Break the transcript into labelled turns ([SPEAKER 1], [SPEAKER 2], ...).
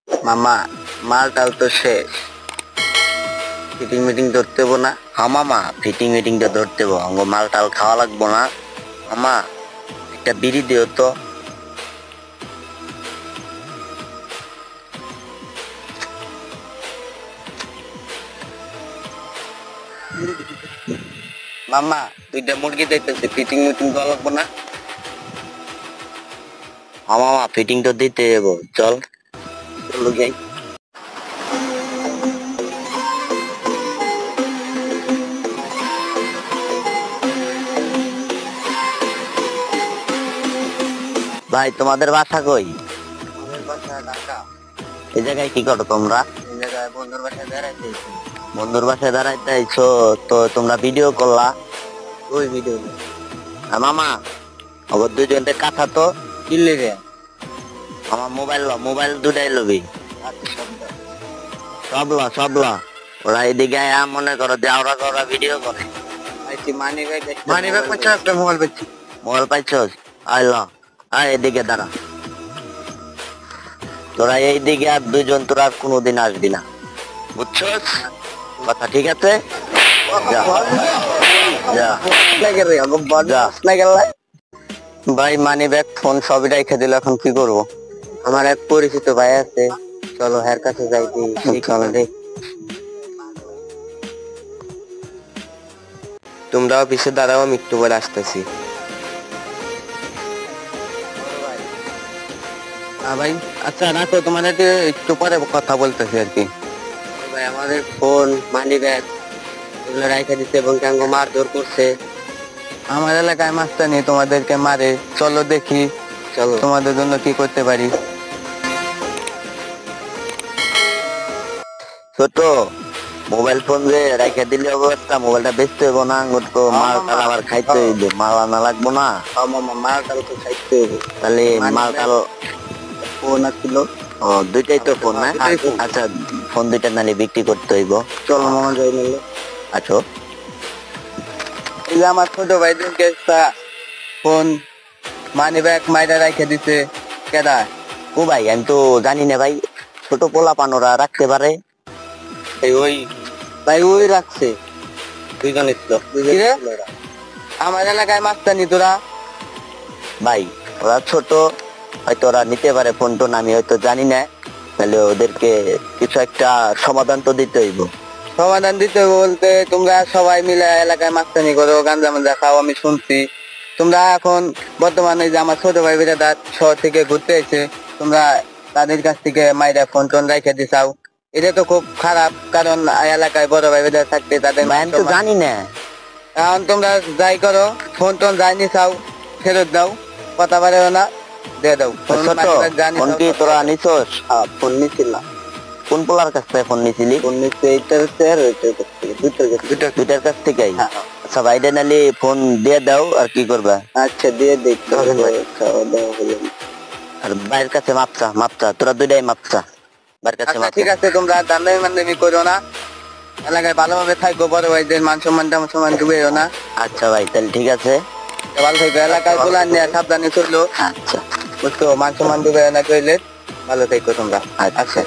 [SPEAKER 1] মামা মালটাল তো শেষ, ফিটিং মিটিং ধরতে হবো না?
[SPEAKER 2] হ্যাঁ মামা, ফিটিং মিটিং তো ধরতে হবো, আমাকে মাল টাল খাওয়া লাগবো না। মামা একটা বিড়ি দিও তো।
[SPEAKER 1] মামা 2টা মুরগি দিতেছে, ফিটিং মিটিং দেওয়া লাগবো না?
[SPEAKER 2] হ্যাঁ মামা, ফিটিং তো দিতে যাবো, চল।
[SPEAKER 1] চলো যাই।
[SPEAKER 2] ভাই তোমাদের বাসা কই?
[SPEAKER 1] আমাদের বাসা ঢাকা।
[SPEAKER 2] এই জায়গায় কি করো তোমরা?
[SPEAKER 1] এই জায়গায় বন্ধুর বাসায় বেড়াইতে এসেছি।
[SPEAKER 2] বন্ধুর বাসায় দাঁড়াইতে আইছো তো তোমরা ভিডিও করলা?
[SPEAKER 1] ওই ভিডিও
[SPEAKER 2] মামা আবার দুজনকে কথা তো।
[SPEAKER 1] কি লেগে?
[SPEAKER 2] আমার মোবাইল দুটাই লবি।
[SPEAKER 1] আচ্ছা শব্দ
[SPEAKER 2] সব ল ওরা এদিকে আয়া মনে করো যে ওরা ভিডিও করে।
[SPEAKER 1] আইছি মানি ব্যাগ পাচ্ছি, একটা মোবাইল পাচ্ছি।
[SPEAKER 2] মোবাইল পাইছস? আয় ল, আয় এদিকে দাঁড়া। তোরা এইদিকে আর দুজন তোরা আর কোনোদিন আসবি না, বুঝছস কথা? ঠিক আছে, যা যা যা।
[SPEAKER 1] ভাই মানি ব্যাগ ফোন সবই রেখে দিল, এখন কি করব? আমার এক পরিচিত ভাই আছে, চলো হের কাছে যাই। চলো রে, তোমরা অফিসে দাঁড়াও, আমি একটু পরে আসতেছি। ভাই আচ্ছা রাখো, তোমাদের একটু পরে কথা বলতেছি আর কি। ভাই আমাদের ফোন মানি ব্যাগ এগুলো রেখে দিচ্ছে এবং কেমন মারধর করছে। আমার এলাকায় মাস্তানি তোমাদেরকে মারে, চলো দেখি, চলো তোমাদের জন্য কি করতে পারি।
[SPEAKER 2] ছোট মোবাইল ফোন যে রেখে দিলে অবস্থা, মোবাইলটা বেচতে হইব না? আঙ্গুর তো মাল টাল আবার খাইতে হইব, মাল আনা লাগবো না?
[SPEAKER 1] মাল টাল তো খাইতে হইব।
[SPEAKER 2] তাহলে মাল টাল
[SPEAKER 1] ফোন আসছিল।
[SPEAKER 2] ও দুইটাই তো ফোন না? আচ্ছা ফোন দুইটা নালে বিক্রি করতে হইব,
[SPEAKER 1] চলো মামা যাই নিলে।
[SPEAKER 2] আচ্ছা
[SPEAKER 1] এই যে আমার ছোট ভাই একটা ফোন মানি ব্যাগ মাইরা রেখে দিছে। কেডা?
[SPEAKER 2] ও ভাই আমি তো জানি না ভাই, ছোট পোলা পানোরা রাখতে পারে।
[SPEAKER 1] ওই ভাই ওই রাখছে, দুইজনের ছিল। আমার এলাকায় মাস্তানি তোরা।
[SPEAKER 2] ভাই ওরা ছোট, হয়তো ওরা নিতে পারে ফোন টোন, আমি হয়তো জানি না। তাহলে ওদেরকে কিছু একটা সমাধান তো দিতে হইব।
[SPEAKER 1] সমাধান দিতে বলতে তোমরা সবাই মিলে এলাকায় মাস্তানি করো, গাঞ্জা মাজা খাও, আমি শুনছি। তোমরা এখন বর্তমানে যে আমার ছোট ভাই বেটাদার শহর থেকে ঘুরতে এসে তোমরা তাদের কাছ থেকে মাইরা ফোন টোন রেখে দিছাও, এটা তো খুব খারাপ। কারণ এলাকায় বড় ভাই বেটা থাকতে তাদের
[SPEAKER 2] ভাই আমি তো জানি না।
[SPEAKER 1] এখন তোমরা যাই করো, ফোন টোন যাই নিছাও ফেরত দাও, কথা বাড়েও না, দিয়ে দাও।
[SPEAKER 2] ফোন কি তোরা নিছস?
[SPEAKER 1] ফোন নিছিলাম।
[SPEAKER 2] কোন পোলার কাছ থেকে ফোন নিছিলি?
[SPEAKER 1] ফোন নিচ্ছে এইটার হচ্ছে আর ওইটার কাছ থেকে,
[SPEAKER 2] দুইটার কাছ থেকে। আচ্ছা ভাইটা নালি ফোন দিয়ে দাও, আর কি করবা?
[SPEAKER 1] আচ্ছা দিয়ে দেখতে হবে, খাওয়া দাওয়া হলো।
[SPEAKER 2] আর ভাইয়ের কাছে মাপচা তোরা দুইটাই মাপচা, ভাইয়ের কাছে মাপচা।
[SPEAKER 1] ঠিক আছে, তোমরা দান্দামি মান্দামি করো না, এলাকায় ভালোভাবে থাকবো, বড় ভাইদের মান সম্মান ডুবেও না।
[SPEAKER 2] আচ্ছা ভাই তাহলে ঠিক আছে,
[SPEAKER 1] ভালো থাকবে, এলাকায় গোলান নিয়ে সাবধানে চললো।
[SPEAKER 2] আচ্ছা
[SPEAKER 1] বুঝছো, মান সম্মান ডুবেও না, কইলে ভালো থাকবো তোমরা।
[SPEAKER 2] আচ্ছা।